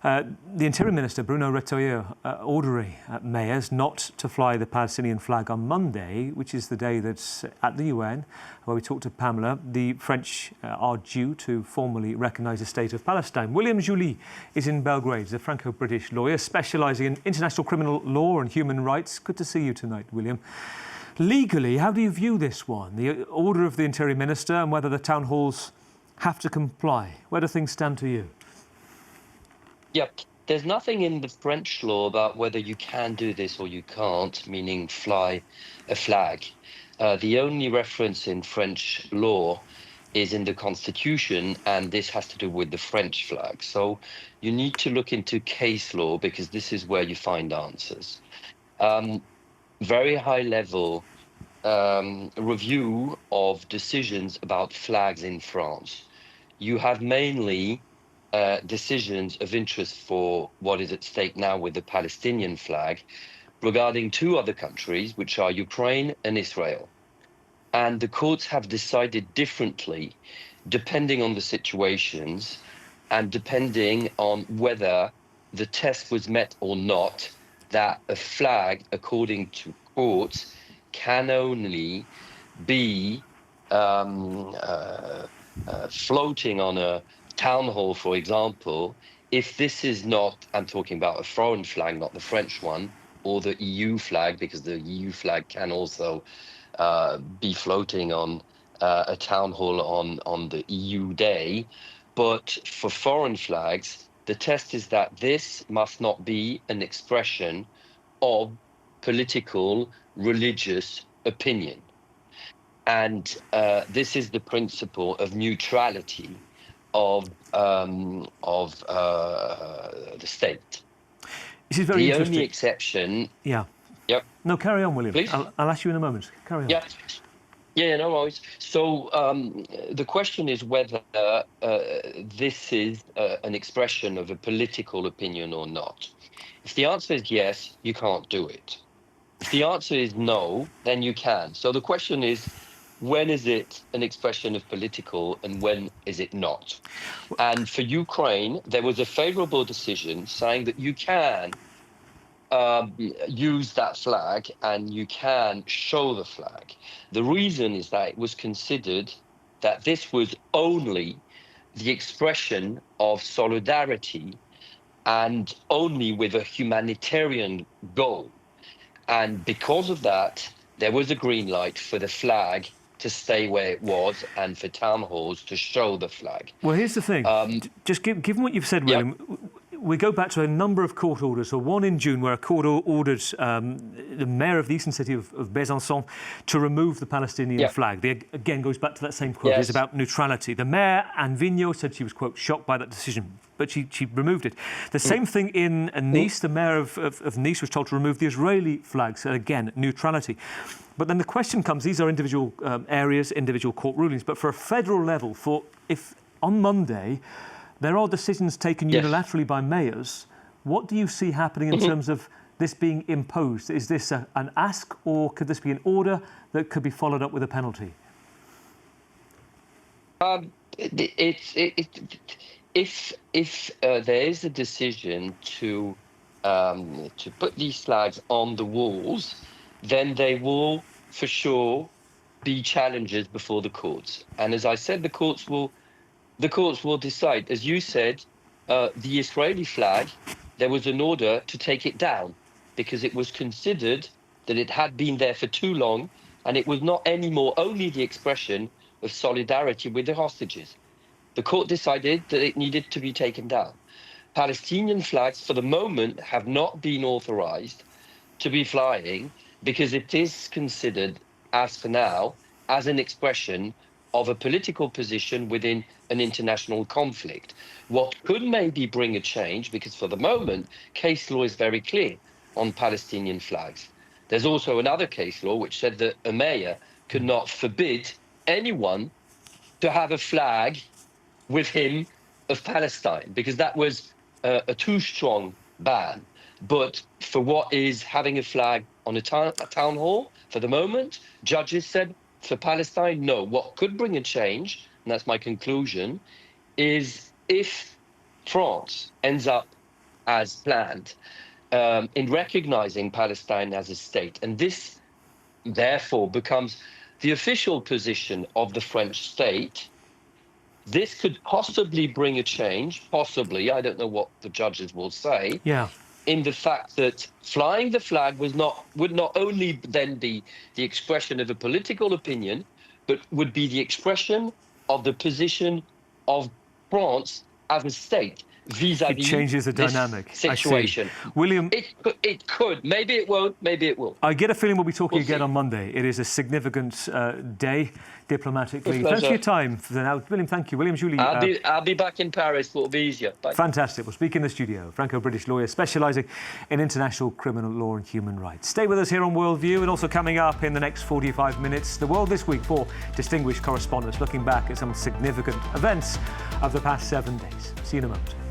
The Interior Minister, Bruno Retailleau, ordering mayors not to fly the Palestinian flag on Monday, which is the day that's at the UN, where we talked to Pamela. The French are due to formally recognise the state of Palestine. William Julié is in Belgrade. He's a Franco-British lawyer specialising in international criminal law and human rights. Good to see you tonight, William. Legally, how do you view this one, the order of the Interior Minister, and whether the town halls have to comply? Where do things stand to you? Yep. There's nothing in the French law about whether you can do this or you can't, meaning fly a flag. The only reference in French law is in the Constitution, and this has to do with the French flag. So you need to look into case law, because this is where you find answers. Very high level review of decisions about flags in France. You have mainly decisions of interest for what is at stake now with the Palestinian flag regarding two other countries, which are Ukraine and Israel. And the courts have decided differently depending on the situations and depending on whether the test was met or not, that a flag, according to courts, can only be floating on a town hall, for example, if this is not, I'm talking about a foreign flag, not the French one, or the EU flag, because the EU flag can also be floating on a town hall on the EU day. But for foreign flags, the test is that this must not be an expression of political, religious opinion. And this is the principle of neutrality of the state. This is very interesting. The only exception... Yeah. Yep. No, carry on, William. Please? I'll ask you in a moment. Carry on. Yeah, no worries. So the question is whether this is an expression of a political opinion or not. If the answer is yes, you can't do it. If the answer is no, then you can. So the question is, when is it an expression of political and when is it not? And for Ukraine, there was a favorable decision saying that you can use that flag and you can show the flag. The reason is that it was considered that this was only the expression of solidarity and only with a humanitarian goal. And because of that, there was a green light for the flag to stay where it was and for town halls to show the flag. Well, here's the thing. Just given what you've said, William, we go back to a number of court orders. So one in June where a court ordered the mayor of the eastern city of Besançon to remove the Palestinian flag. Again, goes back to that same quote. It's about neutrality. The mayor, Anne Vigneault, said she was, quote, shocked by that decision, but she removed it. The same thing in Nice. The mayor of Nice was told to remove the Israeli flag. So again, neutrality. But then the question comes, these are individual areas, individual court rulings, but for a federal level, if on Monday there are decisions taken unilaterally by mayors, what do you see happening in terms of this being imposed? Is this an ask, or could this be an order that could be followed up with a penalty? If there is a decision to put these flags on the walls, then they will, for sure, be challenges before the courts. And as I said, the courts will decide. As you said, the Israeli flag, there was an order to take it down because it was considered that it had been there for too long and it was not anymore only the expression of solidarity with the hostages. The court decided that it needed to be taken down. Palestinian flags, for the moment, have not been authorized to be flying because it is considered, as for now, as an expression of a political position within an international conflict. What could maybe bring a change, because for the moment, case law is very clear on Palestinian flags. There's also another case law which said that a mayor could not forbid anyone to have a flag with him of Palestine, because that was a too strong ban. But for what is having a flag on a town hall, for the moment, judges said for Palestine, no. What could bring a change, and that's my conclusion, is if France ends up as planned, in recognizing Palestine as a state. And this, therefore, becomes the official position of the French state. This could possibly bring a change, possibly, I don't know what the judges will say, in the fact that flying the flag would not only then be the expression of a political opinion, but would be the expression of the position of France as a state vis-a-vis it changes the this dynamic situation. William, it could, maybe it won't, maybe it will. I get a feeling we'll be talking again see. on Monday. It is a significant day diplomatically. Pleasure. Thanks for your time for now. William, thank you. William Julié. I'll be back in Paris, so it'll be easier. Bye. Fantastic. We'll speak in the studio. Franco-British lawyer specialising in international criminal law and human rights. Stay with us here on Worldview, and also coming up in the next 45 minutes, The World This Week, for distinguished correspondents looking back at some significant events of the past 7 days. See you in a moment.